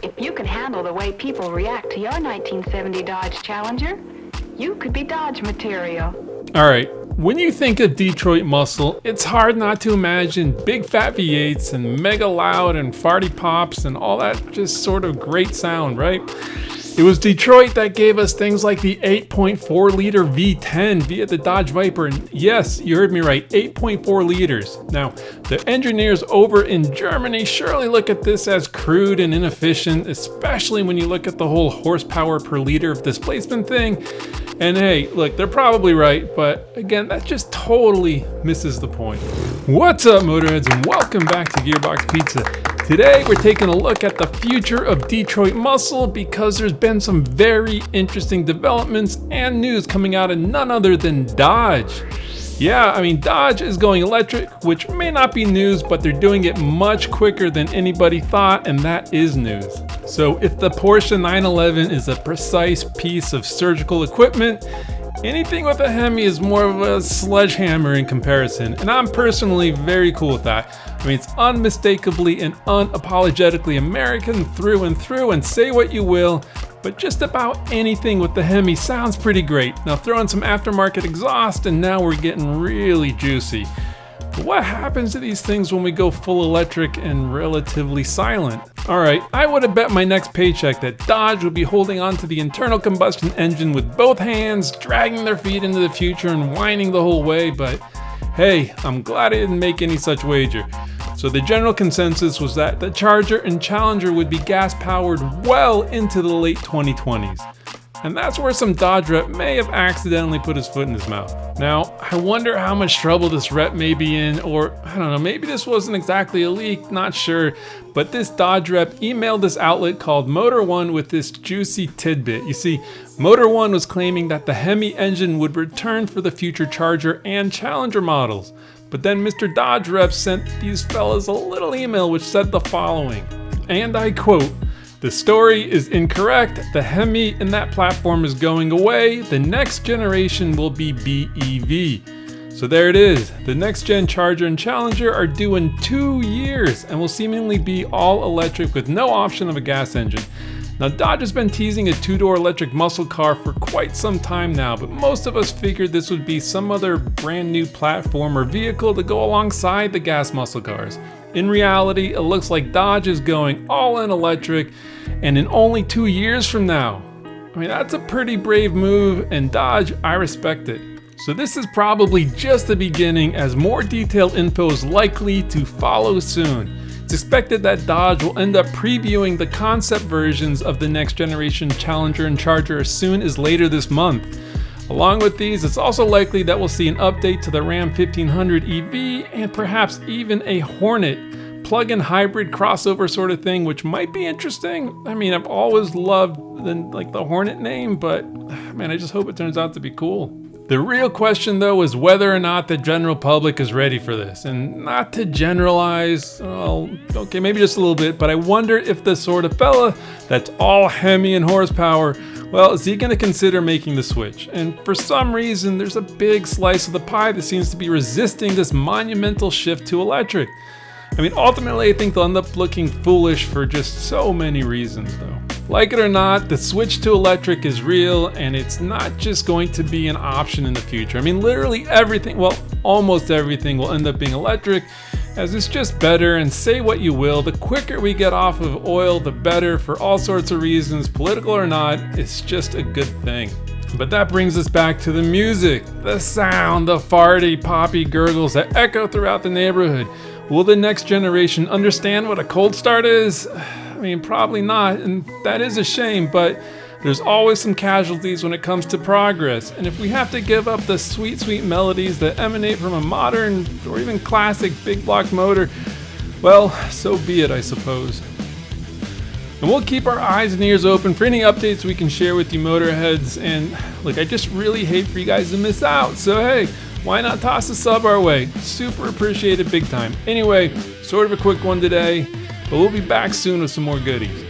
If you can handle the way people react to your 1970 Dodge Challenger, you could be Dodge material. All right, when you think of Detroit muscle, it's hard not to imagine big fat V8s and mega loud and farty pops and all that just sort of great sound, right? It was Detroit that gave us things like the 8.4 liter V10 via the Dodge Viper, and yes, you heard me right, 8.4 liters. Now, the engineers over in Germany surely look at this as crude and inefficient, especially when you look at the whole horsepower per liter of displacement thing. And hey, look, they're probably right, but again, that just totally misses the point. What's up, Motorheads, and welcome back to Gearbox Pizza. Today, we're taking a look at the future of Detroit muscle because there's been some very interesting developments and news coming out of none other than Dodge. Yeah, I mean, Dodge is going electric, which may not be news, but they're doing it much quicker than anybody thought, and that is news. So if the Porsche 911 is a precise piece of surgical equipment, anything with a Hemi is more of a sledgehammer in comparison, and I'm personally very cool with that. I mean, it's unmistakably and unapologetically American through and through, and say what you will, but just about anything with the Hemi sounds pretty great. Now throw in some aftermarket exhaust and now we're getting really juicy. But what happens to these things when we go full electric and relatively silent? Alright, I would have bet my next paycheck that Dodge would be holding on to the internal combustion engine with both hands, dragging their feet into the future and whining the whole way, but hey, I'm glad I didn't make any such wager. So the general consensus was that the Charger and Challenger would be gas-powered well into the late 2020s. And that's where some Dodge rep may have accidentally put his foot in his mouth. Now, I wonder how much trouble this rep may be in, or I don't know, maybe this wasn't exactly a leak, not sure. But this Dodge rep emailed this outlet called Motor One with this juicy tidbit. You see, Motor One was claiming that the Hemi engine would return for the future Charger and Challenger models. But then Mr. Dodge rep sent these fellas a little email which said the following, and I quote, "The story is incorrect. The Hemi in that platform is going away. The next generation will be BEV." So there it is. The next gen Charger and Challenger are due in 2 years and will seemingly be all electric with no option of a gas engine. Now, Dodge has been teasing a two-door electric muscle car for quite some time now, but most of us figured this would be some other brand new platform or vehicle to go alongside the gas muscle cars. In reality, it looks like Dodge is going all in electric, and in only 2 years from now. I mean, that's a pretty brave move, and Dodge, I respect it. So this is probably just the beginning, as more detailed info is likely to follow soon. It's expected that Dodge will end up previewing the concept versions of the next generation Challenger and Charger as soon as later this month. Along with these, it's also likely that we'll see an update to the Ram 1500 EV and perhaps even a Hornet plug-in hybrid crossover sort of thing, which might be interesting. I mean, I've always loved the Hornet name, but man, I just hope it turns out to be cool. The real question though is whether or not the general public is ready for this. And not to generalize, well, okay, maybe just a little bit, but I wonder if the sort of fella that's all Hemi and horsepower, well, is he going to consider making the switch? And for some reason, there's a big slice of the pie that seems to be resisting this monumental shift to electric. I mean, ultimately, I think they'll end up looking foolish for just so many reasons though. Like it or not, the switch to electric is real, and it's not just going to be an option in the future. I mean, literally everything, well, almost everything will end up being electric, as it's just better, and say what you will, the quicker we get off of oil, the better for all sorts of reasons, political or not. It's just a good thing. But that brings us back to the music, the sound, the farty, poppy gurgles that echo throughout the neighborhood. Will the next generation understand what a cold start is? I mean, probably not, and that is a shame, but there's always some casualties when it comes to progress, and if we have to give up the sweet, sweet melodies that emanate from a modern or even classic big block motor, well, so be it, I suppose. And we'll keep our eyes and ears open for any updates we can share with you motorheads, and look, I just really hate for you guys to miss out, so hey, why not toss a sub our way? Super appreciate it big time. Anyway, sort of a quick one today, but we'll be back soon with some more goodies.